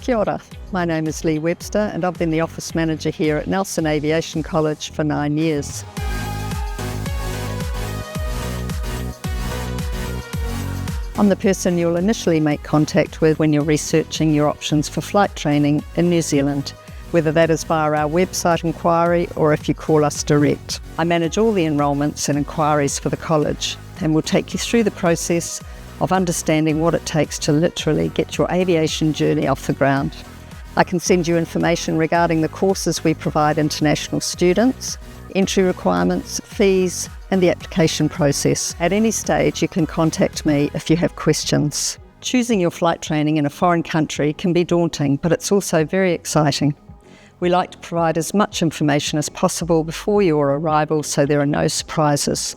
Kia ora. My name is Lee Webster and I've been the office manager here at Nelson Aviation College for 9 years. I'm the person you'll initially make contact with when you're researching your options for flight training in New Zealand, whether that is via our website enquiry or if you call us direct. I manage all the enrolments and inquiries for the college and will take you through the process of understanding what it takes to literally get your aviation journey off the ground. I can send you information regarding the courses we provide international students, entry requirements, fees, and the application process. At any stage, you can contact me if you have questions. Choosing your flight training in a foreign country can be daunting, but it's also very exciting. We like to provide as much information as possible before your arrival so there are no surprises.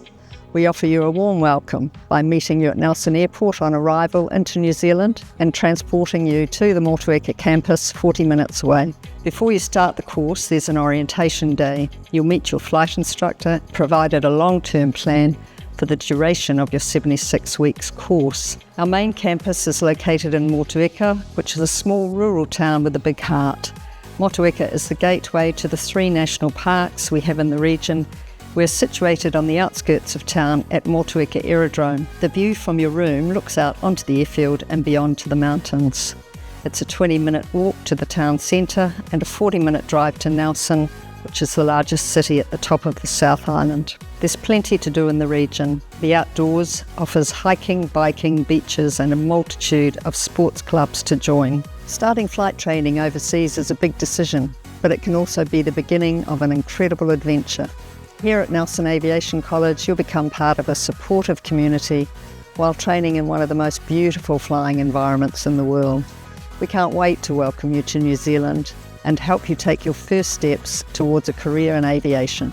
We offer you a warm welcome by meeting you at Nelson Airport on arrival into New Zealand and transporting you to the Motueka campus 40 minutes away. Before you start the course, there's an orientation day. You'll meet your flight instructor, provided a long-term plan for the duration of your 76 weeks course. Our main campus is located in Motueka, which is a small rural town with a big heart. Motueka is the gateway to the 3 national parks we have in the region. We're situated on the outskirts of town at Motueka Aerodrome. The view from your room looks out onto the airfield and beyond to the mountains. It's a 20-minute walk to the town centre and a 40-minute drive to Nelson, which is the largest city at the top of the South Island. There's plenty to do in the region. The outdoors offers hiking, biking, beaches and a multitude of sports clubs to join. Starting flight training overseas is a big decision, but it can also be the beginning of an incredible adventure. Here at Nelson Aviation College, you'll become part of a supportive community while training in one of the most beautiful flying environments in the world. We can't wait to welcome you to New Zealand and help you take your first steps towards a career in aviation.